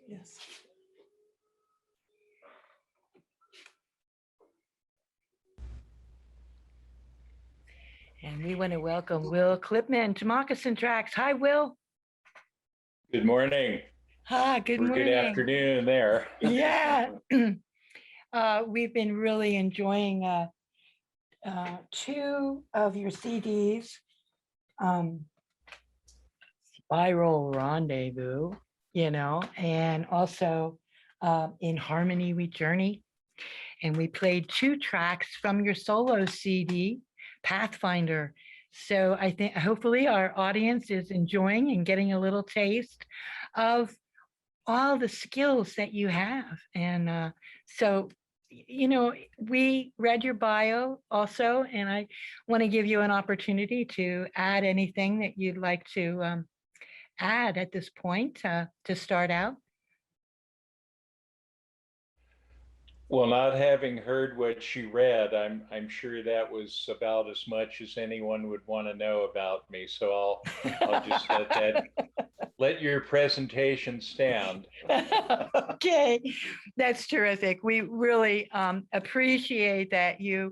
Yes. And we want to welcome Will Clipman to Moccasin Tracks. Hi, Will. Good morning. Hi, good Or morning. good afternoon there. Yeah. We've been really enjoying two of your CDs, Spiral Rendezvous, and also In Harmony We Journey. And we played two tracks from your solo CD, Pathfinder. So I think hopefully our audience is enjoying and getting a little taste of all the skills that you have. And so, we read your bio also, and I want to give you an opportunity to add anything that you'd like to add at this point to start out. Well, not having heard what she read, I'm sure that was about as much as anyone would want to know about me. So I'll just let your presentation stand. Okay, that's terrific. We really appreciate that you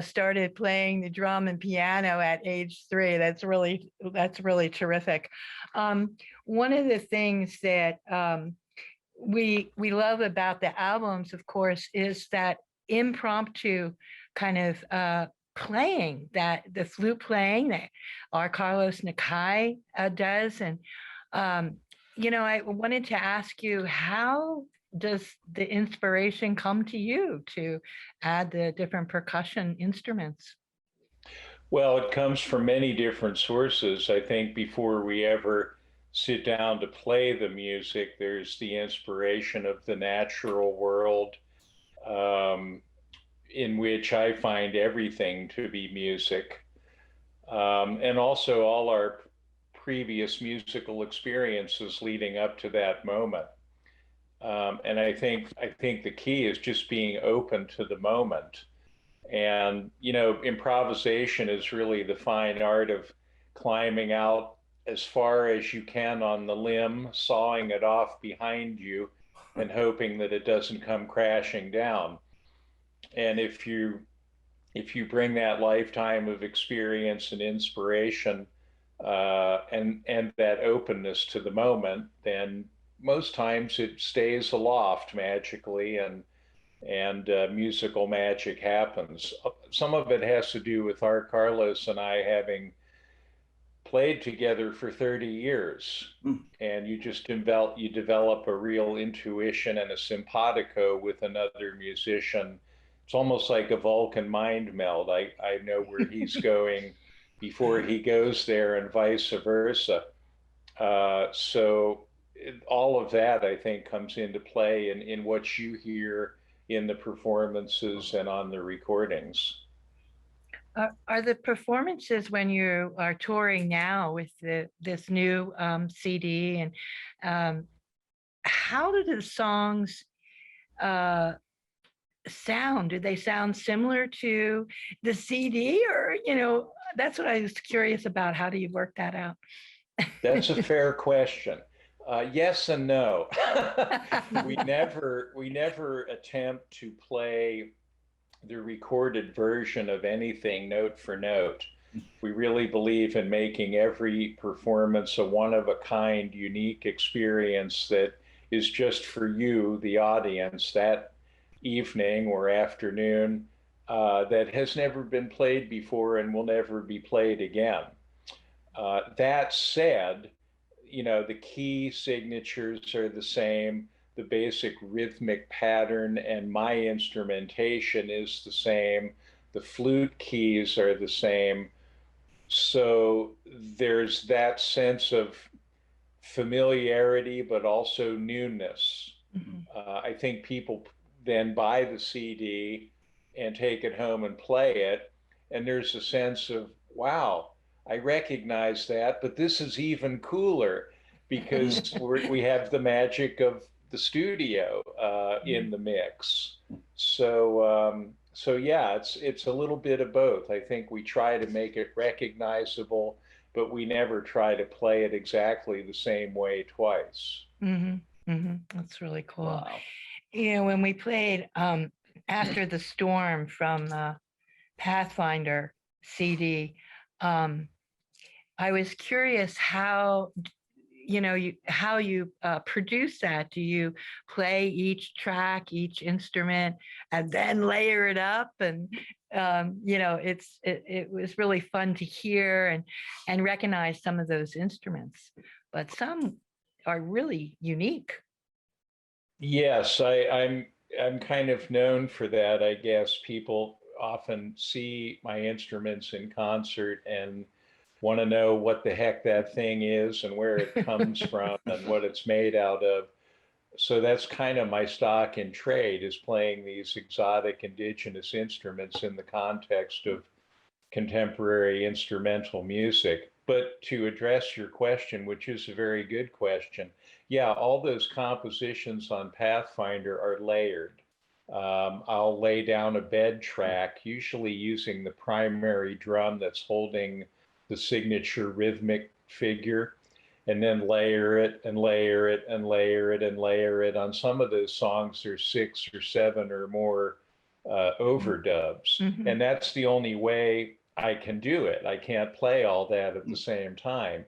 started playing the drum and piano at age 3. That's really terrific. One of the things that we love about the albums, of course, is that impromptu kind of playing, that the flute playing that our Carlos Nakai does. And I wanted to ask you, how does the inspiration come to you to add the different percussion instruments? Well, it comes from many different sources. I think before we ever sit down to play the music, there's the inspiration of the natural world, um, in which I find everything to be music. And also all our previous musical experiences leading up to that moment. And I think the key is just being open to the moment. And improvisation is really the fine art of climbing out as far as you can on the limb, sawing it off behind you, and hoping that it doesn't come crashing down. And if you bring that lifetime of experience and inspiration, and that openness to the moment, then most times it stays aloft magically, and musical magic happens. Some of it has to do with our Carlos and I having played together for 30 years, and you develop a real intuition and a simpatico with another musician. It's almost like a Vulcan mind meld. I know where he's going before he goes there, and vice versa. All of that, I think, comes into play in what you hear in the performances and on the recordings. Are the performances when you are touring now with this new CD, and um, how do the songs uh, sound? Do they sound similar to the CD, or that's what I was curious about. How do you work that out? That's a fair question. Yes and no. We never attempt to play the recorded version of anything note for note. We really believe in making every performance a one of a kind, unique experience that is just for you, the audience, that evening or afternoon, that has never been played before and will never be played again. That said, the key signatures are the same. The basic rhythmic pattern and my instrumentation is the same. The flute keys are the same. So there's that sense of familiarity, but also newness. Mhm. I think people then buy the CD and take it home and play it, and there's a sense of, wow, I recognize that, but this is even cooler because we have the magic of the studio in the mix. So yeah, it's a little bit of both. I think we try to make it recognizable, but we never try to play it exactly the same way twice. Mhm. That's really cool. Wow. When we played After the Storm from Pathfinder CD, um, I was curious how you produce that. Do you play each track, each instrument, and then layer it up? And it was really fun to hear and recognize some of those instruments, but some are really unique. Yes, I'm kind of known for that. I guess people often see my instruments in concert and want to know what the heck that thing is and where it comes from and what it's made out of. So that's kind of my stock in trade, is playing these exotic indigenous instruments in the context of contemporary instrumental music. But to address your question, which is a very good question, yeah, all those compositions on Pathfinder are layered. I'll lay down a bed track, usually using the primary drum that's holding the signature rhythmic figure, and then layer it and layer it and layer it and layer it. On some of those songs, there's 6 or 7 or more overdubs. Mhm. And that's the only way I can do it. I can't play all that at the same time.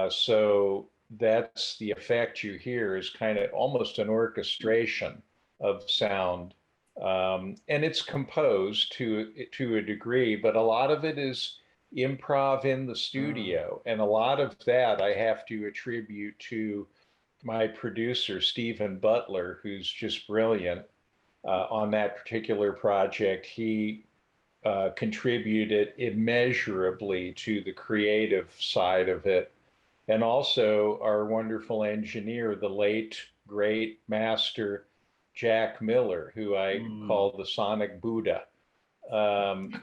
So that's the effect you hear, is kind of almost an orchestration of sound. And it's composed to a degree, but a lot of it is improv in the studio. And a lot of that I have to attribute to my producer, Stephen Butler, who's just brilliant on that particular project. He contributed immeasurably to the creative side of it. And also our wonderful engineer, the late, great master Jack Miller, who I Mm. call the Sonic Buddha.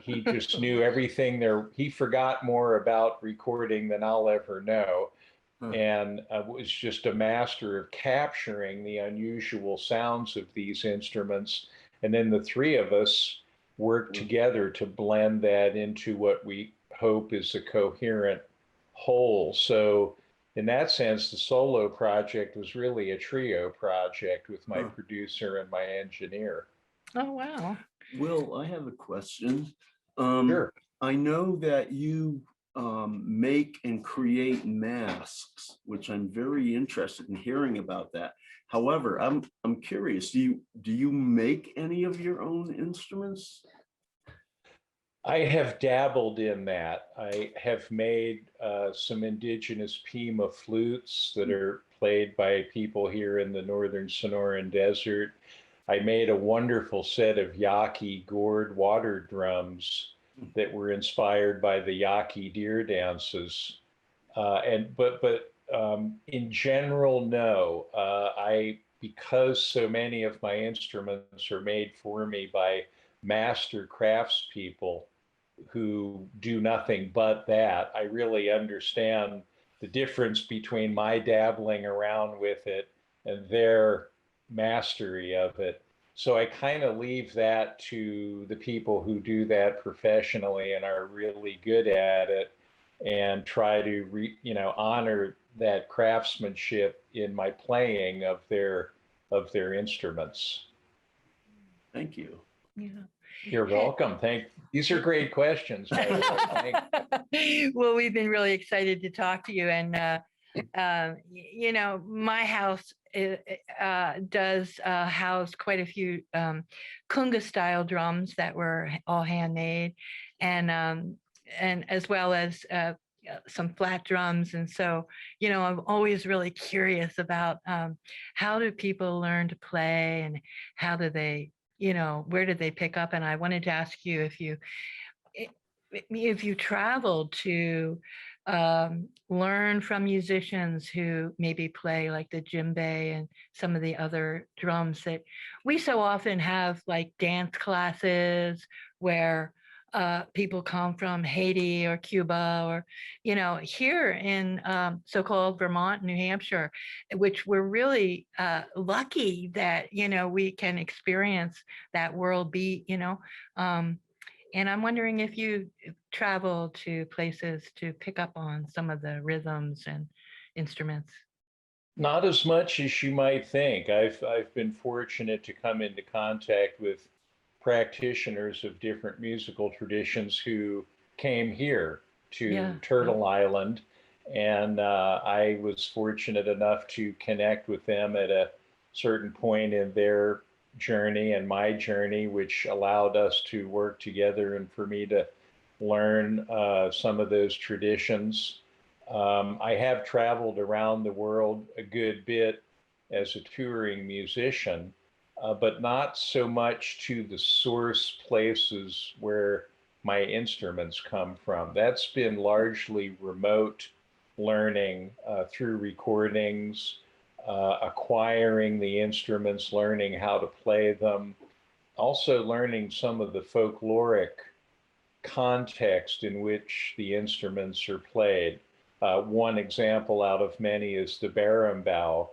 He just knew everything there. He forgot more about recording than I'll ever know, Huh. and was just a master of capturing the unusual sounds of these instruments. And then the three of us worked together to blend that into what we hope is a coherent whole. So, in that sense, the solo project was really a trio project with my Huh. producer and my engineer. Oh, wow. Will, I have a question. Um, Sure. I know that you make and create masks, which I'm very interested in hearing about that. However, I'm curious, do you make any of your own instruments? I have dabbled in that. I have made some indigenous Pima flutes that are played by people here in the northern Sonoran Desert. I made a wonderful set of Yaqui gourd water drums that were inspired by the Yaqui deer dances. But in general, no. I Because so many of my instruments are made for me by master craftspeople who do nothing but that. I really understand the difference between my dabbling around with it and their mastery of it. So I kind of leave that to the people who do that professionally and are really good at it, and try to honor that craftsmanship in my playing of their instruments. Thank you. Yeah. You're welcome. These are great questions, by the way. Thank Well, we've been really excited to talk to you. And, my house does house quite a few kunga style drums that were all handmade, and as well as some flat drums. And so, I'm always really curious about how do people learn to play, and how do they, where did they pick up? And I wanted to ask you if you traveled to learn from musicians who maybe play like the djembe and some of the other drums that we so often have, like dance classes where people come from Haiti or Cuba, or here in so-called Vermont, New Hampshire, which we're really lucky that we can experience that world beat. And I'm wondering if you travel to places to pick up on some of the rhythms and instruments. Not as much as you might think. I've been fortunate to come into contact with practitioners of different musical traditions who came here to Yeah. Turtle Island, and I was fortunate enough to connect with them at a certain point in their journey and my journey, which allowed us to work together and for me to learn some of those traditions. I have traveled around the world a good bit as a touring musician, but not so much to the source places where my instruments come from. That's been largely remote learning through recordings, acquiring the instruments, learning how to play them, also learning some of the folkloric context in which the instruments are played. One example out of many is the berimbau,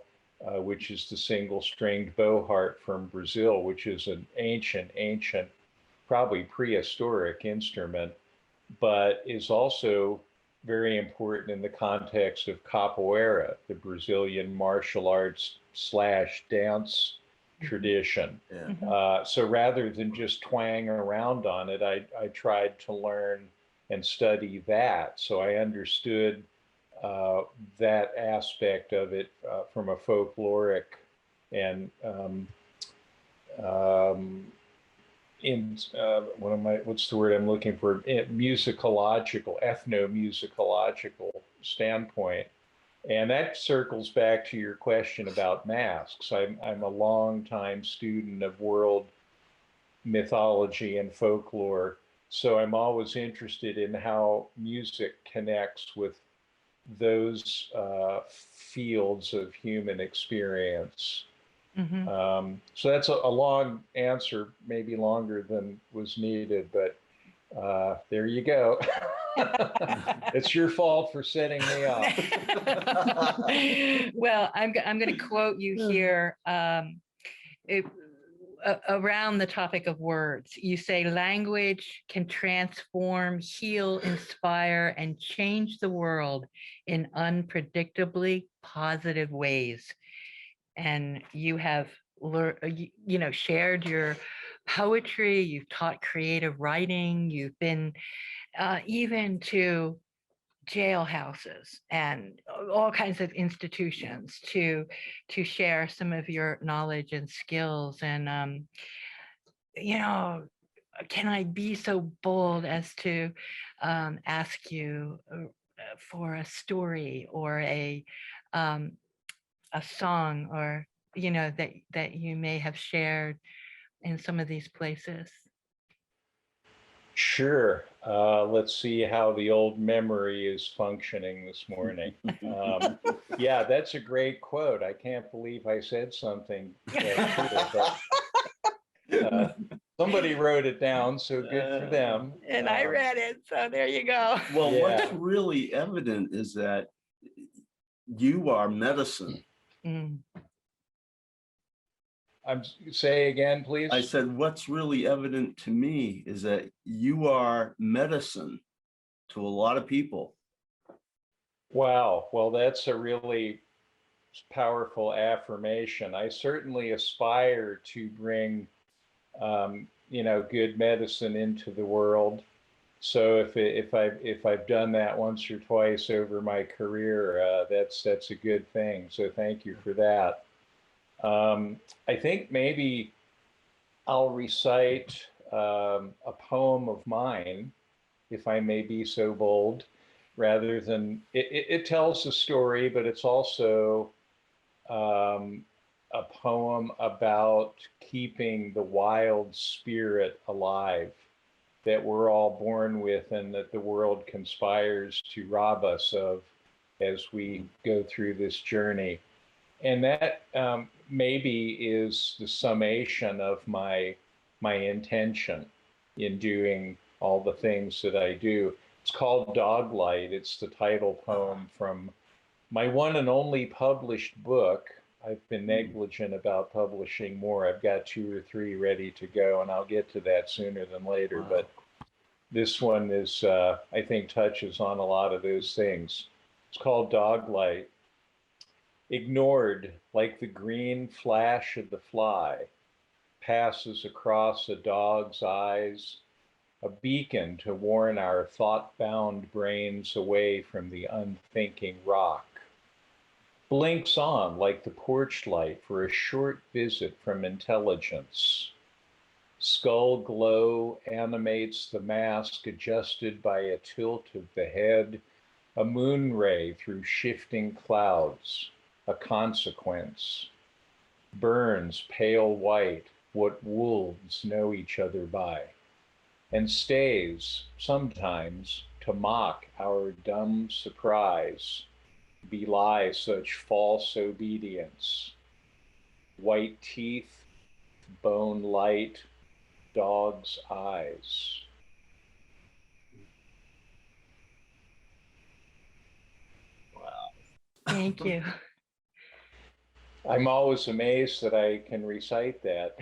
which is the single-stringed bow harp from Brazil, which is an ancient, probably prehistoric instrument, but is also very important in the context of capoeira, the Brazilian martial arts slash dance tradition. Yeah. So rather than just twang around on it, I tried to learn and study that. So I understood that aspect of it from a folkloric and um, in what's the word I'm looking for? Musicological, ethnomusicological standpoint. And that circles back to your question about masks. I'm a long time student of world mythology and folklore. So I'm always interested in how music connects with those fields of human experience. Hmm. So that's a long answer, maybe longer than was needed, but there you go. It's your fault for setting me up. Well, I'm going to quote you here. It, Around the topic of words, you say language can transform, heal, inspire, and change the world in unpredictably positive ways. And you have shared your poetry, you've taught creative writing, you've been even to jailhouses and all kinds of institutions to share some of your knowledge and skills. And you know can I be so bold as to ask you for a story or um, a song, or that you may have shared in some of these places? Sure. Let's see how the old memory is functioning this morning. Yeah, that's a great quote. I can't believe I said something that cool, but somebody wrote it down, so good for them. And I read it, so there you go. Well, Yeah. what's really evident is that you are medicine. Mm. Say again, please. I said, what's really evident to me is that you are medicine to a lot of people. Wow. Well, that's a really powerful affirmation. I certainly aspire to bring, good medicine into the world. So if I've done that once or twice over my career, that's a good thing. So thank you for that. I think maybe I'll recite a poem of mine, if I may be so bold, rather than it tells a story, but it's also um, a poem about keeping the wild spirit alive that we're all born with and that the world conspires to rob us of as we go through this journey. And that maybe is the summation of my intention in doing all the things that I do. It's called Doglight. It's the title poem from my one and only published book. I've been negligent about publishing more. I've got 2 or 3 ready to go, and I'll get to that sooner than later. Wow. But this one is, I think, touches on a lot of those things. It's called Doglight. ignored like the green flash of the fly, passes across a dog's eyes, a beacon to warn our thought-bound brains away from the unthinking rock. Blinks on like the porch light for a short visit from intelligence. Skull glow animates the mask adjusted by a tilt of the head, a moon ray through shifting clouds, a consequence. Burns pale white what wolves know each other by, and stays sometimes to mock our dumb surprise, belie such false obedience. White teeth, bone light, dog's eyes. Wow. Thank you. I'm always amazed that I can recite that.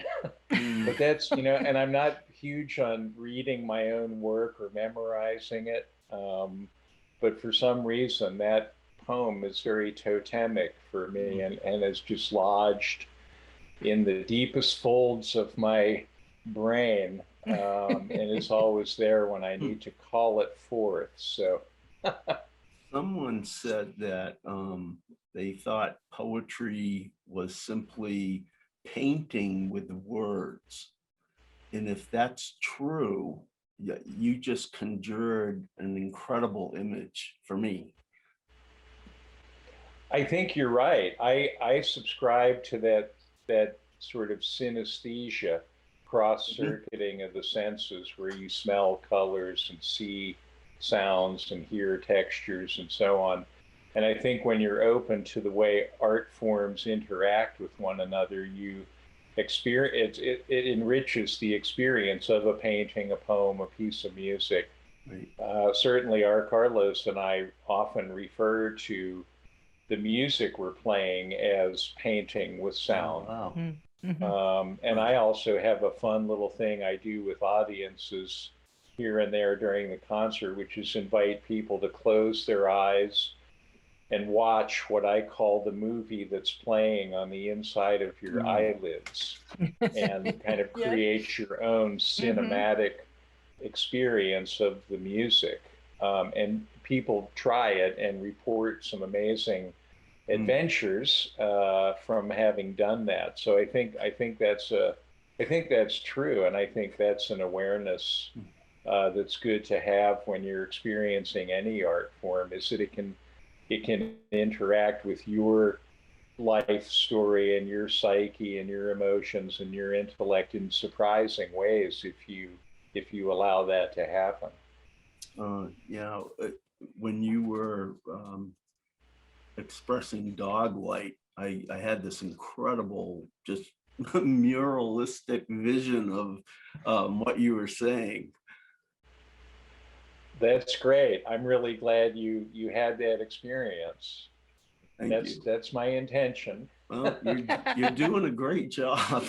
But that's, and I'm not huge on reading my own work or memorizing it. But for some reason, that poem is very totemic for me and is just lodged in the deepest folds of my brain, and is always there when I need to call it forth. So Someone said that they thought poetry was simply painting with words. And if that's true, you just conjured an incredible image for me. I think you're right. I subscribe to that sort of synesthesia, cross-circuiting of the senses, where you smell colors and see sounds and hear textures and so on. And I think when you're open to the way art forms interact with one another, you experience it enriches the experience of a painting, a poem, a piece of music. Right. Certainly, our Carlos and I often refer to the music we're playing as painting with sound. Oh, Mhm. And I also have a fun little thing I do with audiences here and there during the concert, which is invite people to close their eyes and watch what I call the movie that's playing on the inside of your eyelids, and kind of Yes. create your own Mhm. cinematic experience of the music. And people try it and report some amazing adventures from having done that. So I think that's true, and I think that's an awareness that's good to have when you're experiencing any art form. Is that it can interact with your life story and your psyche and your emotions and your intellect in surprising ways if you allow that to happen. yeah. When you were expressing dog light, I had this incredible, just muralistic vision of what you were saying. That's great. I'm really glad you had that experience. Thank you. That's my intention. Well, you're doing a great job.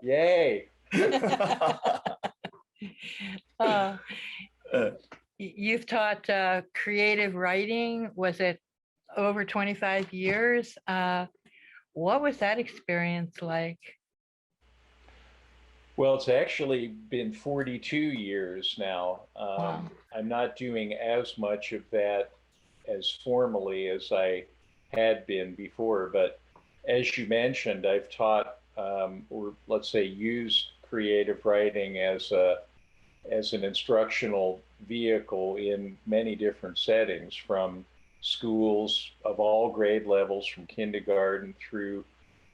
Yay. Uh, Uh, you've taught creative writing. Was it over 25 years? What was that experience like? Well, it's actually been 42 years now. Wow. I'm not doing as much of that as formally as I had been before, but as you mentioned, I've taught, or let's say, used creative writing as an instructional vehicle in many different settings, from schools of all grade levels, from kindergarten through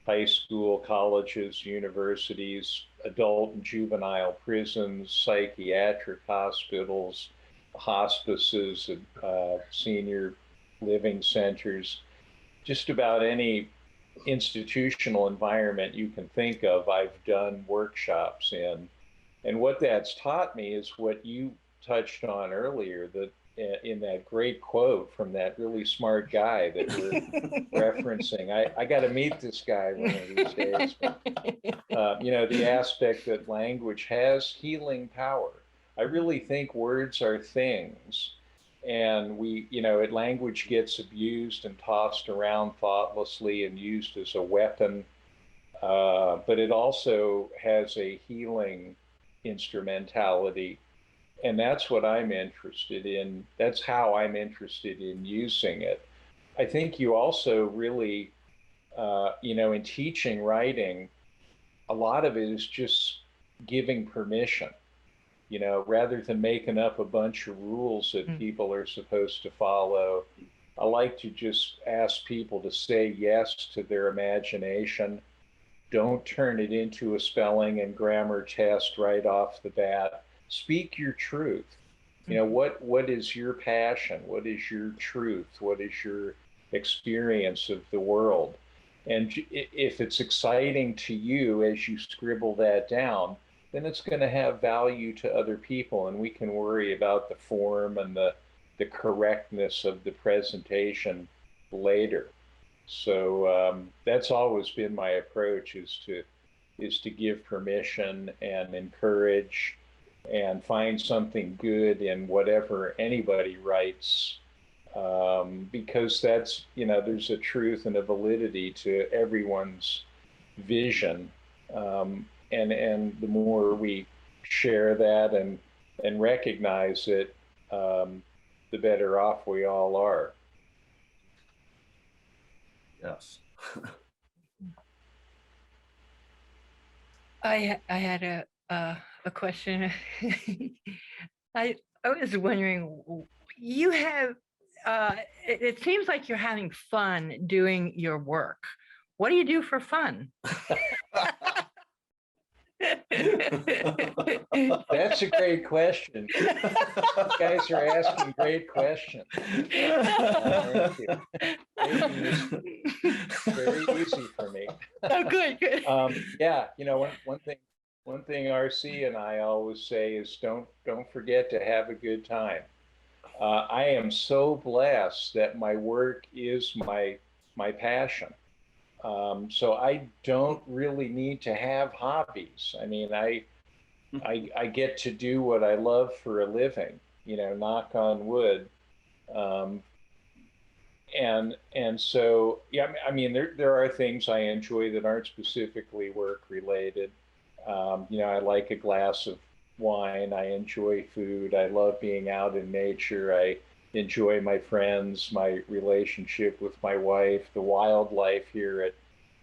high school, colleges, universities, adult and juvenile prisons, psychiatric hospitals, hospices, senior living centers, just about any institutional environment you can think of, I've done workshops in. And what that's taught me is what you touched on earlier, that in that great quote from that really smart guy that we're referencing. I got to meet this guy one of these days. But, the aspect that language has healing power. I really think words are things, And language gets abused and tossed around thoughtlessly and used as a weapon. But it also has a healing instrumentality. And that's what I'm interested in. That's how I'm interested in using it. I think you also really, in teaching writing, a lot of it is just giving permission, rather than making up a bunch of rules that people are supposed to follow. I like to just ask people to say yes to their imagination. Don't turn it into a spelling and grammar test right off the bat. Speak your truth. What is your passion? What is your truth? What is your experience of the world? And if it's exciting to you as you scribble that down, then it's going to have value to other people, and we can worry about the form and the correctness of the presentation later. So that's always been my approach, is to give permission and encourage and find something good in whatever anybody writes, because there's a truth and a validity to everyone's vision, and the more we share that and recognize it, the better off we all are. Yes. I had a question. I was wondering, you have it seems like you're having fun doing your work. What do you do for fun? That's a great question. You guys are asking great questions. Thank you. Very easy for me. Oh, good. Yeah, one thing RC and I always say is don't forget to have a good time. I am so blessed that my work is my passion. So I don't really need to have hobbies. I mean, I get to do what I love for a living, knock on wood. Um, and so, yeah, I mean, there are things I enjoy that aren't specifically work related. I like a glass of wine. I enjoy food. I love being out in nature. I enjoy my friends, my relationship with my wife, the wildlife here at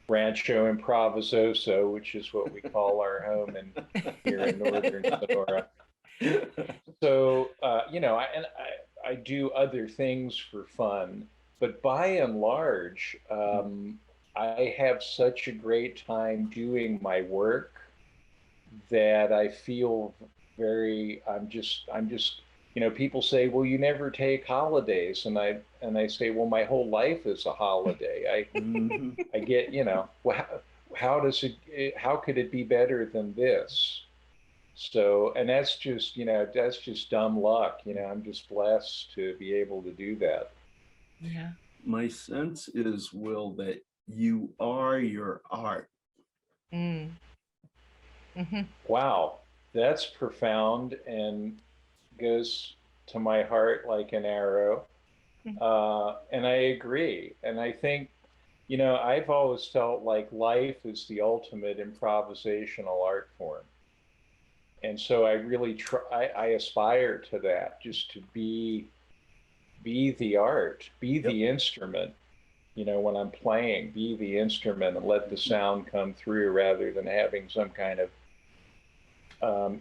Rancho Improvisoso, which is what we call our home here in northern Sonora. So, I do other things for fun, but by and large, I have such a great time doing my work that I feel I'm just, people say, well, you never take holidays. And I say, well, my whole life is a holiday. I get, well, how could it be better than this? So, and that's just dumb luck. I'm just blessed to be able to do that. Yeah. My sense is, Will, that you are your art. Mm. Mm-hmm. Wow, that's profound and goes to my heart like an arrow. And I agree. And I think, I've always felt like life is the ultimate improvisational art form. And so I really I aspire to that, just to be the art, be the instrument, when I'm playing, be the instrument and let the sound come through rather than having some kind of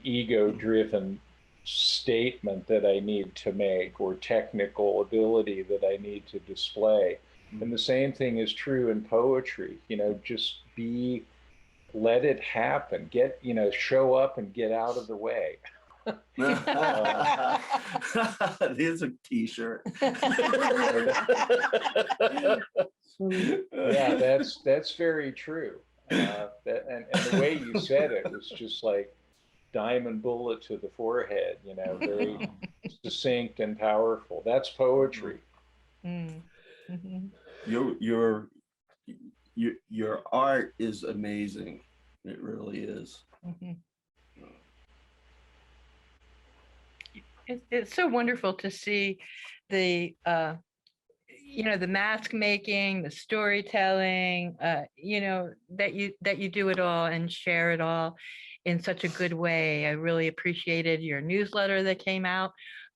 ego-driven statement that I need to make or technical ability that I need to display. And the same thing is true in poetry. Just let it happen. Show up and get out of the way. There's a t-shirt. Yeah, that's very true. And the way you said it was just like diamond bullet to the forehead, very succinct and powerful. That's poetry. Mm-hmm. Your art is amazing. It really is. Mm-hmm. It's so wonderful to see the the mask making, the storytelling, that you do it all and share it all in such a good way. I really appreciated your newsletter that came out.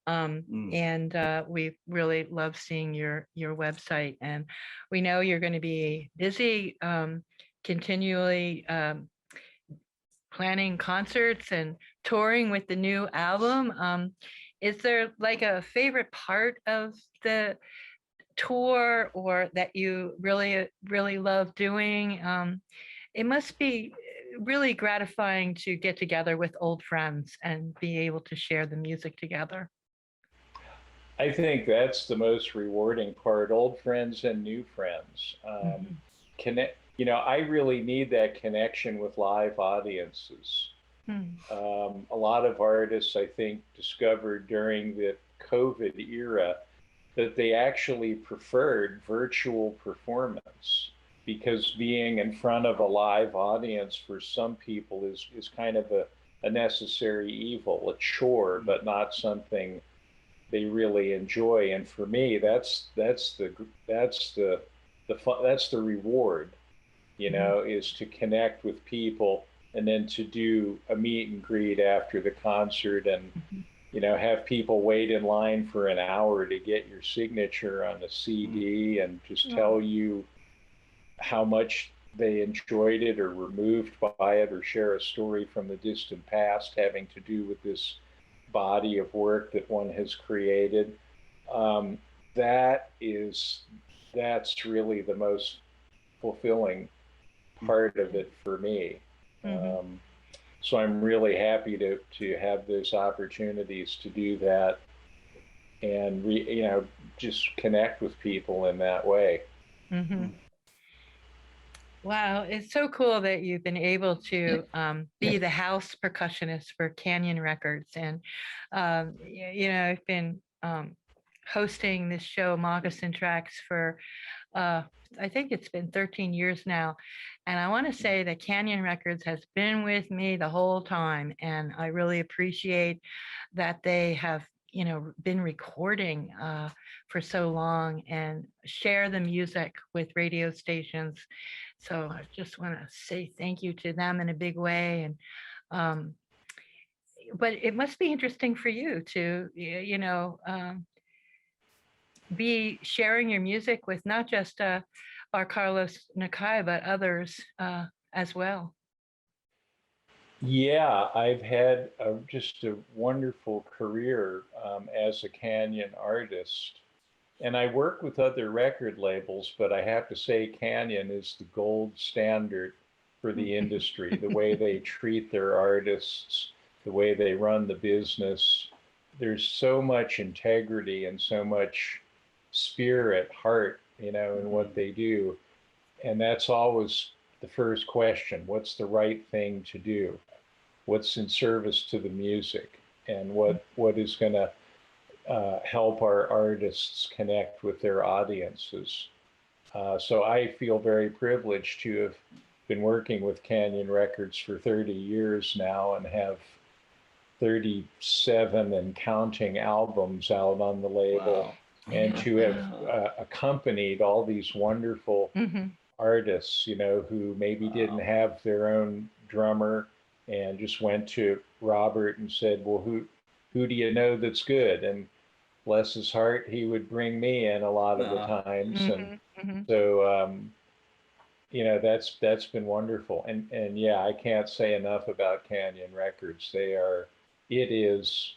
And we really love seeing your website, and we know you're going to be busy continually planning concerts and touring with the new album. Is there like a favorite part of the tour or that you really love doing? It must be really gratifying to get together with old friends and be able to share the music together. I think that's the most rewarding part, old friends and new friends. Connect, I really need that connection with live audiences. Mhm. A lot of artists, I think, discovered during the COVID era that they actually preferred virtual performance because being in front of a live audience for some people is kind of a necessary evil, a chore, but not something they really enjoy. And for me, that's the reward, is to connect with people and then to do a meet and greet after the concert and have people wait in line for an hour to get your signature on a CD and just tell you how much they enjoyed it or were moved by it or share a story from the distant past having to do with this body of work that one has created. Um, that is that's really the most fulfilling part of it for me. Mhm. So I'm really happy to have those opportunities to do that and just connect with people in that way. Mhm. Wow, it's so cool that you've been able to be the house percussionist for Canyon Records. And, I've been hosting this show, Moccasin Tracks, for I think it's been 13 years now. And I want to say that Canyon Records has been with me the whole time. And I really appreciate that they have, been recording for so long and share the music with radio stations. So I just want to say thank you to them in a big way. And um, but it must be interesting for you to, be sharing your music with not just our Carlos Nakai, but others as well. Yeah, I've had just a wonderful career as a Canyon artist. And I work with other record labels, but I have to say Canyon is the gold standard for the industry. The way they treat their artists, the way they run the business. There's so much integrity and so much spirit, heart, in what they do. And that's always the first question. What's the right thing to do? What's in service to the music? And what is going to help our artists connect with their audiences. So I feel very privileged to have been working with Canyon Records for 30 years now and have 37 and counting albums out on the label. Wow. And to have accompanied all these wonderful artists, who maybe didn't have their own drummer and just went to Robert and said, well, who do you know that's good? And bless his heart, he would bring me in a lot of the times. And so, that's been wonderful. And yeah, I can't say enough about Canyon Records. It is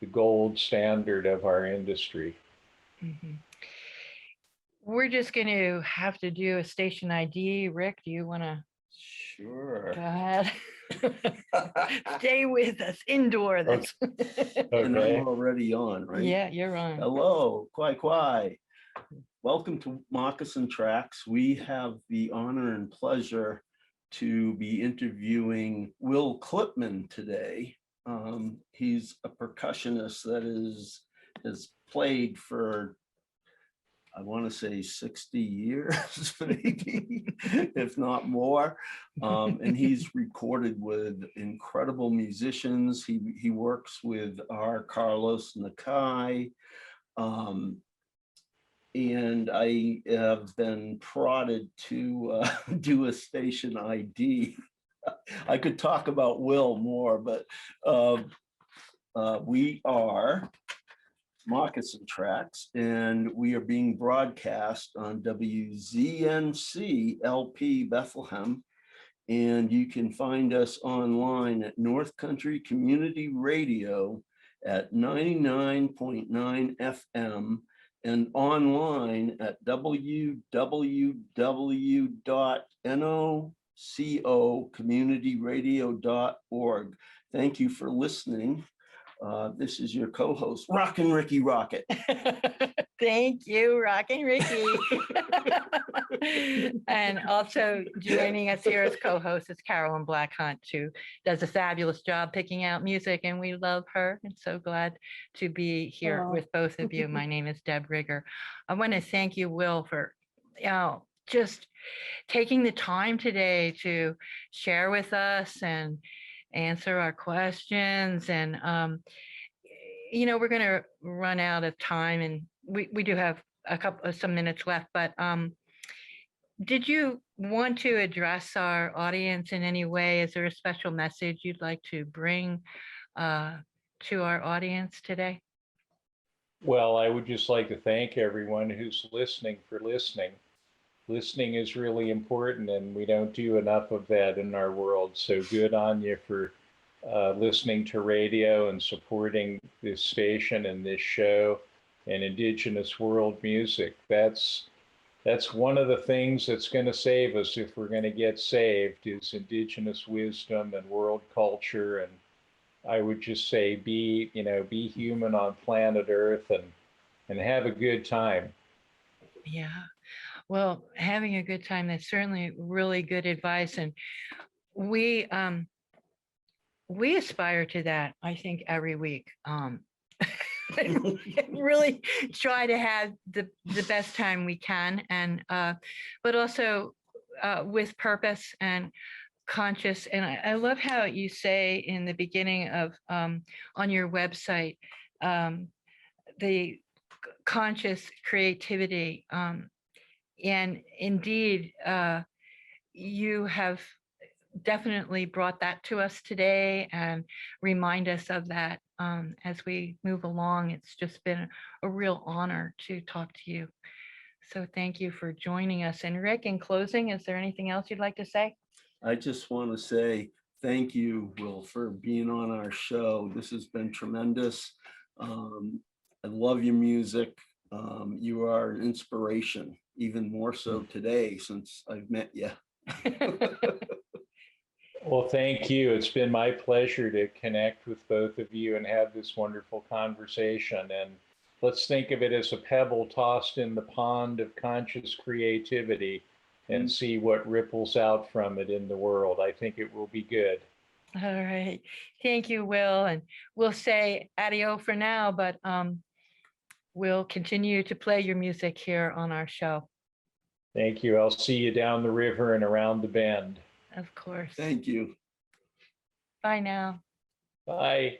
the gold standard of our industry. We're just going to have to do a station ID. Rick, do you want to? Sure. Go ahead. Stay with us indoor. That's And I'm already on, right? Yeah, you're on. Hello, Kwai. Welcome to Moccasin Tracks. We have the honor and pleasure to be interviewing Will Clipman today. He's a percussionist that has played for I want to say 60 years, maybe, if not more. And he's recorded with incredible musicians. He works with our Carlos Nakai. And I have been prodded to do a station ID. I could talk about Will more, but we are Moccasin Tracks, and we are being broadcast on WZNC LP Bethlehem. And you can find us online at North Country Community Radio at 99.9 FM and online at www.nocommunityradio.org. Thank you for listening. This is your co-host, Rockin' Ricky Rocket. Thank you, Rockin' Ricky. And also joining us here as co-host is Carolyn Blackhunt, who does a fabulous job picking out music, and we love her. And so glad to be here with both of you. My name is Deb Rigger. I want to thank you, Will, for just taking the time today to share with us and answer our questions. And we're going to run out of time, and we do have some minutes left, but did you want to address our audience in any way? Is there a special message you'd like to bring to our audience today? Well, I would just like to thank everyone who's listening for listening. Listening is really important, and we don't do enough of that in our world. So good on you for listening to radio and supporting this station and this show and Indigenous world music. That's one of the things that's going to save us if we're going to get saved, is Indigenous wisdom and world culture. And I would just say be human on planet Earth and have a good time. Yeah. Well, having a good time, that's certainly really good advice. And we aspire to that, I think, every week. Really try to have the best time we can, and but also with purpose and conscious. And I love how you say in the beginning of on your website, the conscious creativity. And indeed, you have definitely brought that to us today and remind us of that as we move along. It's just been a real honor to talk to you. So thank you for joining us. And Rick, in closing, is there anything else you'd like to say? I just want to say thank you, Will, for being on our show. This has been tremendous. I love your music. You are an inspiration, even more so today since I've met you. Well, thank you. It's been my pleasure to connect with both of you and have this wonderful conversation. And let's think of it as a pebble tossed in the pond of conscious creativity and see what ripples out from it in the world. I think it will be good. All right. Thank you, Will. And we'll say adios for now, but we'll continue to play your music here on our show. Thank you. I'll see you down the river and around the bend. Of course. Thank you. Bye now. Bye.